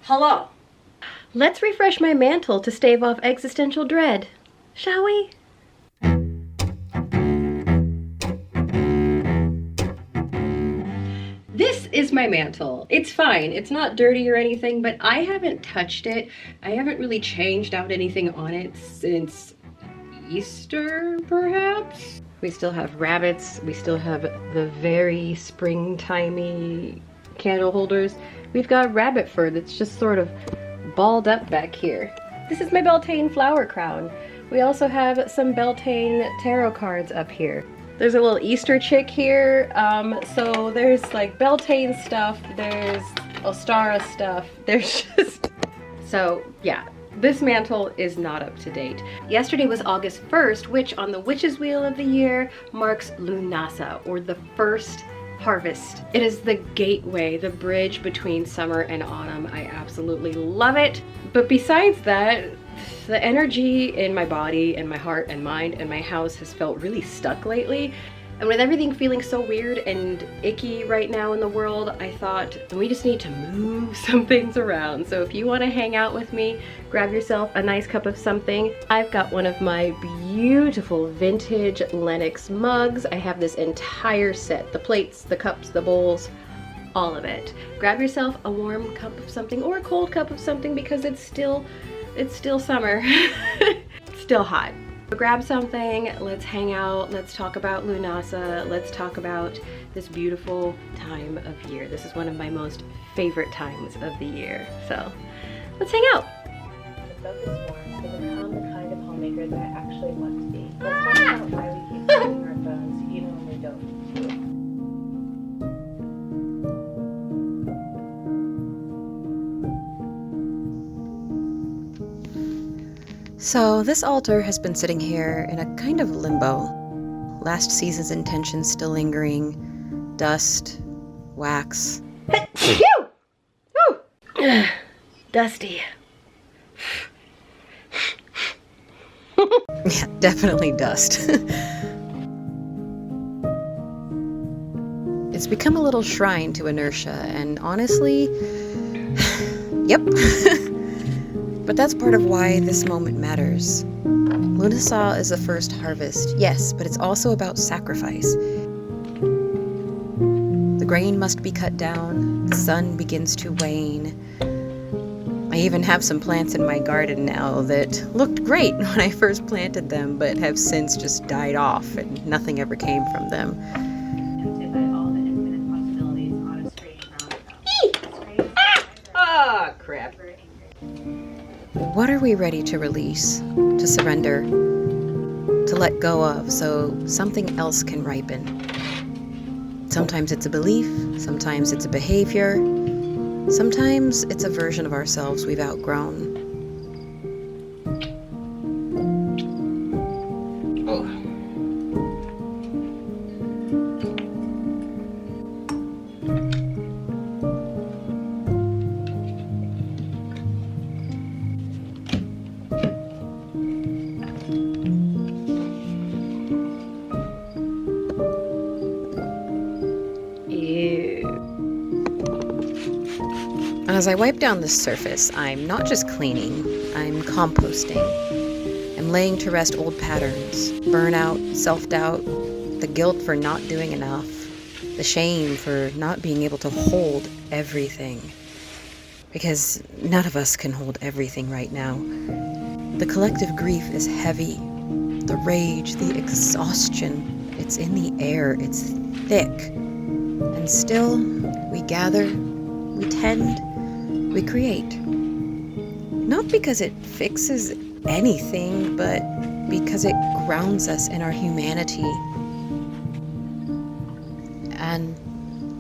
Hello. Let's refresh my mantle to stave off existential dread, shall we? This is my mantle. It's fine. It's not dirty or anything, but I haven't touched it. I haven't really changed out anything on it since Easter, perhaps? We still have rabbits. We still have the very springtimey candle holders. We've got rabbit fur that's just sort of balled up back here. This is my Beltane flower crown. We also have some Beltane tarot cards up here. There's a little Easter chick here. So there's like Beltane stuff, there's Ostara stuff, there's just... So yeah, this mantle is not up to date. Yesterday was August 1st, which on the Witch's Wheel of the year marks Lughnasadh, or the first harvest. It is the gateway, the bridge between summer and autumn. I absolutely love it. But besides that, the energy in my body and my heart and mind and my house has felt really stuck lately. And with everything feeling so weird and icky right now in the world, I thought we just need to move some things around. So if you want to hang out with me, grab yourself a nice cup of something. I've got one of my beautiful vintage Lenox mugs. I have this entire set, the plates, the cups, the bowls, all of it. Grab yourself a warm cup of something or a cold cup of something because it's still summer. It's still hot. Grab something, let's hang out, let's talk about Lughnasadh, let's talk about this beautiful time of year. This is one of my most favorite times of the year. So let's hang out. The focus more to become the kind of homemaker that I actually want to be. Let's talk about why we keep checking our phones even when we don't need to. So this altar has been sitting here in a kind of limbo. Last season's intentions still lingering. Dust, wax. Dusty. Yeah, definitely dust. It's become a little shrine to inertia, and honestly, yep. But that's part of why this moment matters. Lughnasadh is the first harvest, yes, but it's also about sacrifice. The grain must be cut down, the sun begins to wane. I even have some plants in my garden now that looked great when I first planted them, but have since just died off and nothing ever came from them. Tempted by all the infinite possibilities on a straight roundabout. Ah, crap. What are we ready to release, to surrender, to let go of so something else can ripen? Sometimes it's a belief, sometimes it's a behavior, sometimes it's a version of ourselves we've outgrown. And as I wipe down the surface, I'm not just cleaning, I'm composting. I'm laying to rest old patterns, burnout, self-doubt, the guilt for not doing enough, the shame for not being able to hold everything. Because none of us can hold everything right now. The collective grief is heavy. The rage, the exhaustion, it's in the air, it's thick. And still, we gather, we tend, we create. Not because it fixes anything, but because it grounds us in our humanity. And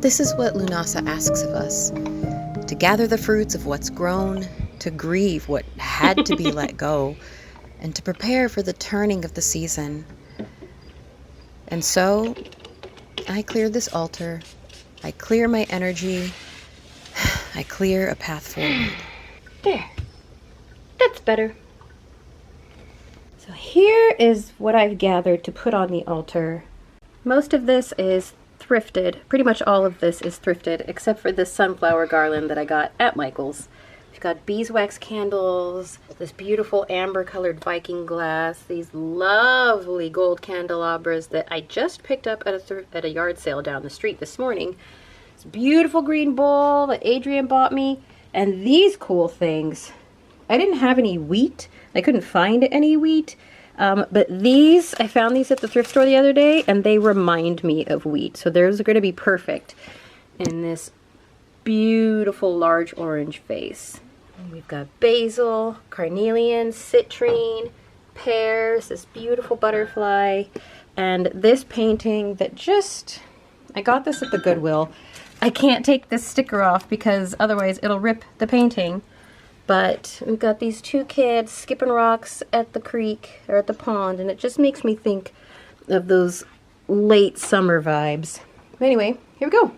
this is what Lughnasadh asks of us. To gather the fruits of what's grown, to grieve what had to be let go, and to prepare for the turning of the season. And so, I clear this altar, I clear my energy, I clear a path forward. There. That's better. So here is what I've gathered to put on the altar. Most of this is thrifted. Pretty much all of this is thrifted, except for this sunflower garland that I got at Michael's. We've got beeswax candles, this beautiful amber colored Viking glass, these lovely gold candelabras that I just picked up at a yard sale down the street this morning. This beautiful green bowl that Adrian bought me, and these cool things. I didn't have any wheat. I couldn't find any wheat. But these, I found these at the thrift store the other day, and they remind me of wheat. So those are going to be perfect in this beautiful large orange vase. And we've got basil, carnelian, citrine, pears, this beautiful butterfly, and this painting that I got this at the Goodwill. I can't take this sticker off because otherwise it'll rip the painting. But we've got these two kids skipping rocks at the creek or at the pond, and it just makes me think of those late summer vibes. Anyway, here we go.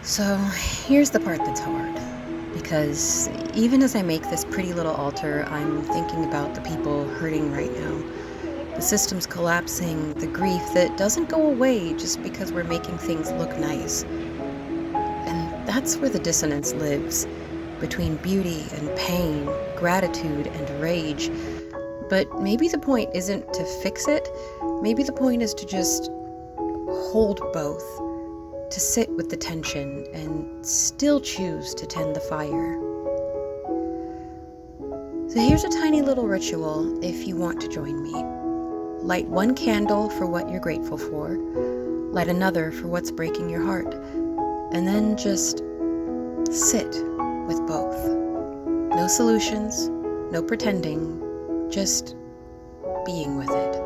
So here's the part that's hard, because even as I make this pretty little altar, I'm thinking about the people hurting right now. The system's collapsing, the grief that doesn't go away just because we're making things look nice. And that's where the dissonance lives, between beauty and pain, gratitude and rage. But maybe the point isn't to fix it, maybe the point is to just hold both. To sit with the tension and still choose to tend the fire. So here's a tiny little ritual if you want to join me. Light one candle for what you're grateful for, light another for what's breaking your heart, and then just sit with both. No solutions, no pretending, just being with it.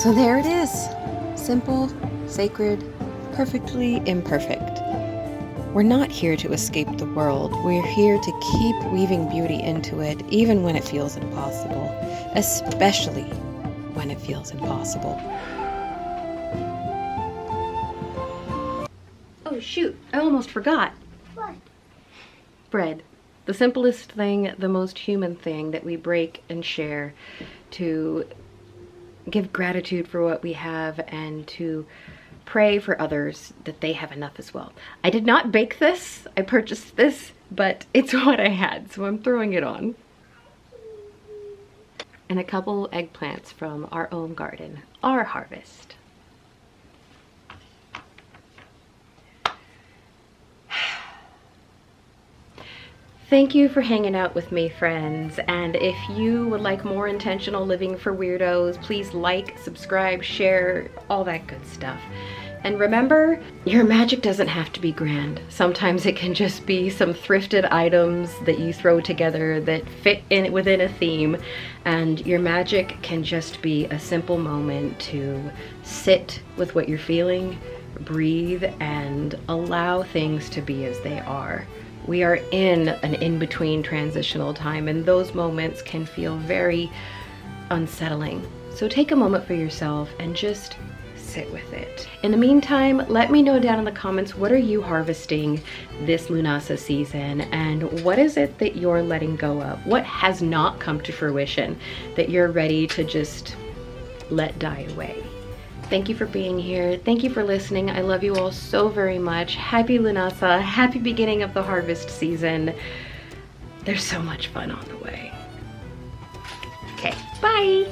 So there it is. Simple, sacred, perfectly imperfect. We're not here to escape the world. We're here to keep weaving beauty into it, even when it feels impossible. Especially when it feels impossible. Oh shoot, I almost forgot. What? Bread. The simplest thing, the most human thing that we break and share to give gratitude for what we have and to pray for others that they have enough as well. I did not bake this, I purchased this, but it's what I had, so I'm throwing it on. And a couple eggplants from our own garden, our harvest. Thank you for hanging out with me, friends, and if you would like more intentional living for weirdos, please like, subscribe, share, all that good stuff. And remember, your magic doesn't have to be grand. Sometimes it can just be some thrifted items that you throw together that fit in within a theme, and your magic can just be a simple moment to sit with what you're feeling, breathe, and allow things to be as they are. We are in an in-between transitional time, and those moments can feel very unsettling. So take a moment for yourself and just sit with it. In the meantime, let me know down in the comments, what are you harvesting this Lughnasadh season, and what is it that you're letting go of? What has not come to fruition that you're ready to just let die away? Thank you for being here. Thank you for listening. I love you all so very much. Happy Lughnasadh. Happy beginning of the harvest season. There's so much fun on the way. Okay, bye.